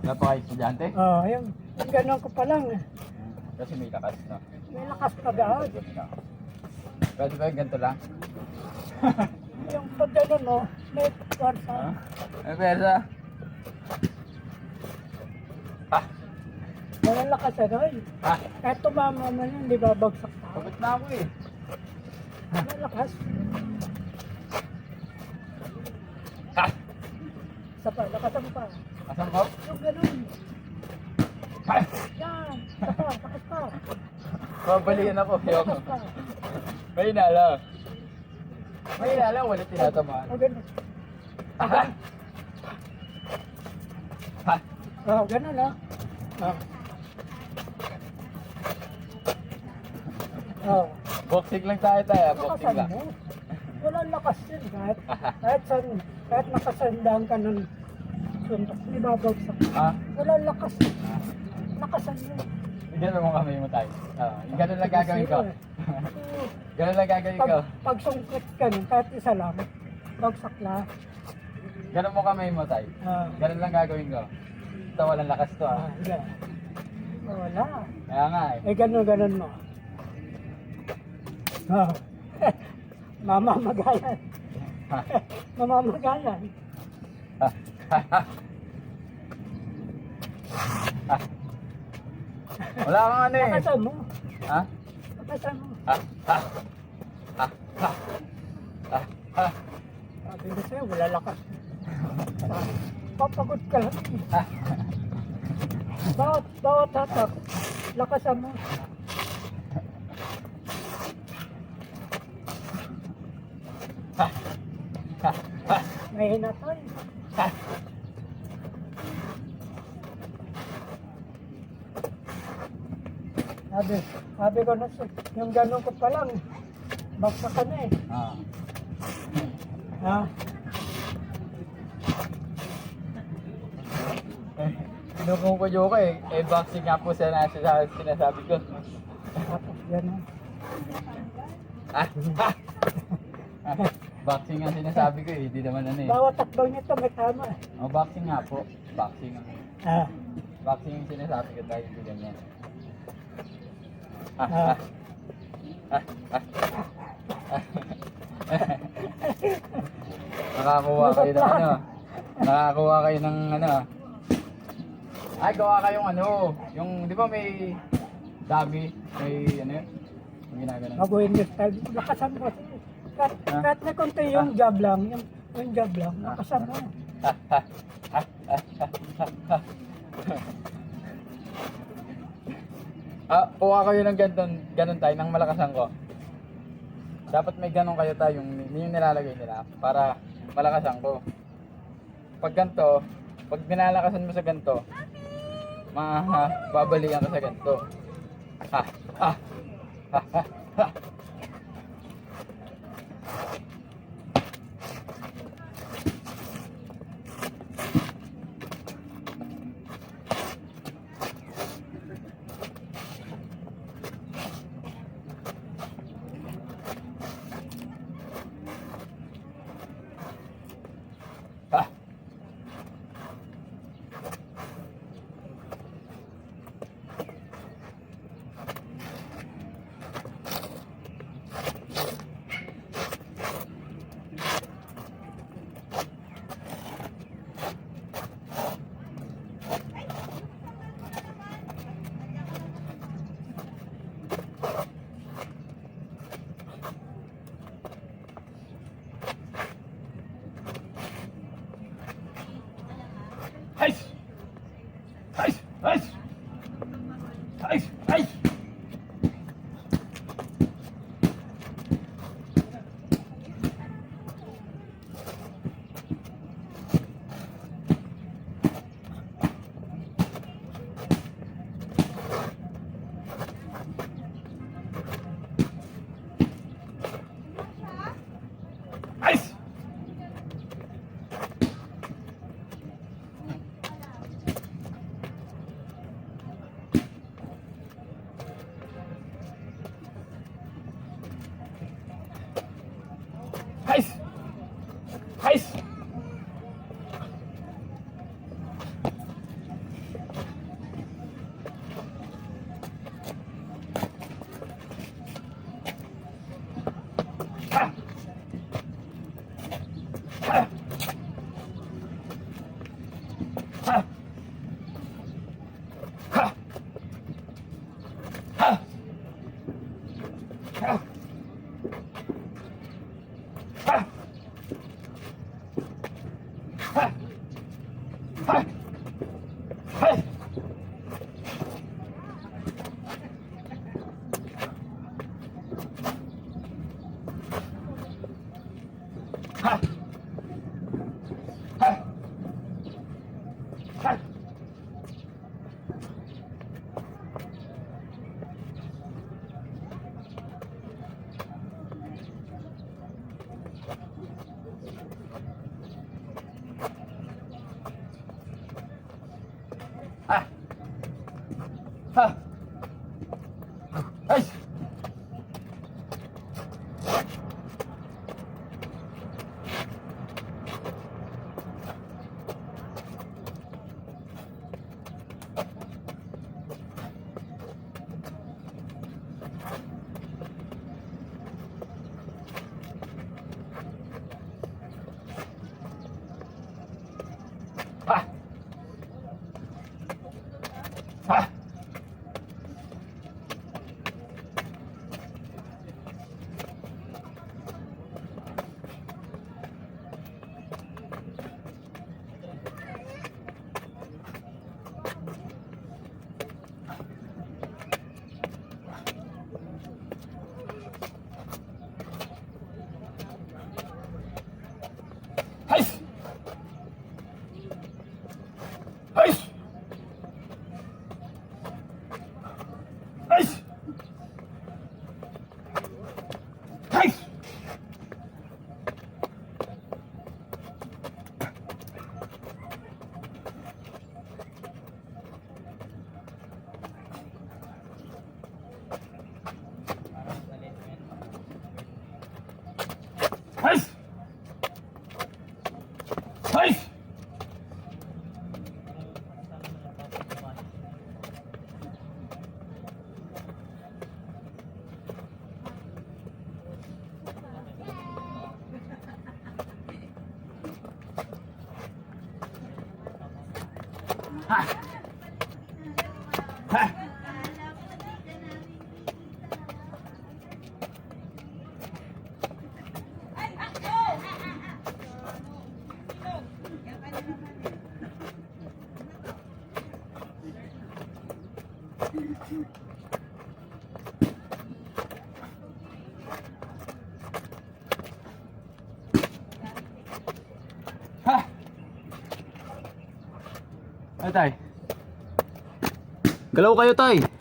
Wala pa kayo estudyante? Ayun. Yung ganun ko pa lang. Kasi may lakas, no? May lakas pa daw. Pwede ba yung ganito lang? Yung pag ganun, no, may kwarsa. May pesa? Ha? Walang lakas ano eh. Ha? Kahit tumama mo yun, di ba bagsak pa? Pagod na ako eh. May lakas. Ha? Isa pa, lakasan mo pa. Asan ko? Yung ganun. Ha? Yan. Isa pa, lakas pa. Babalikan ako. Ayoko. Lakas pa. May inala. May inala, wala tinatamaan. O ganun. Ha? Ha? Ganun ha. Boxing lang tayo, boxing Lakasan lang. mo. Walang lakas yun. Kahit nakasandaan ka ng suntok, di ba bagsak? Ha? Walang lakas. Lakasan mo. Ganun mo kamay mo tayo. Ganun lang gagawin ko. Ganun lang gagawin ko. Pag sungkit ka nun, kahit isa lang, bagsak na. Ganun mo kamay mo tayo. Ganun lang gagawin ko. Ito walang lakas to Hindi. Wala. Kaya nga eh. Ganun mo. Mamamagayan. Mamamagayan. Wala kang ano eh. Lakasan mo. Ha? Lakasan mo. Ha? Ha? Ha? Ha? Ha? Ha? Sabi ko sa'yo, wala lakas. Papagod ka lang. Bawat hatak, lakasan mo. May hinatoy. Sabi ko na yung ganun ko pa lang, bagsak ka na eh. Ha? Sinukong ko joke eh. Eh, boxing nga po sinasabi ko. Tapos ganun. Ah? Boxing nga sinasabi ko eh. Hindi naman ano eh. Bawat takbo nito may tama eh. Oh, boxing nga po. Boxing. Ah. Boxing yung sinasabi ko tayo. Hindi ganyan. Ah. Nakakuha kayo ng ano. Nakakuha kayo ng ano. Ay, gawa kayong ano. Yung, di ba may dami? May ano yun? Yung ginagano. Baguhin yung style. Lakasan mo. Kahit na konti yung jab lang. Yung jab lang. Lakasan mo. Kuha kayo ng ganun tayo, ng malakasan ko. Dapat may ganun kayo tayo, yung nilalagay nila para malakasan ko. Pag ganito, pag binalakasan mo sa ganito, babalikan ka sa ganito. Ha, ha, ha, ha, ha. Heis! Heis! Heis! Heis! Heis! Heis! Ay, tay. Galaw kayo, tay.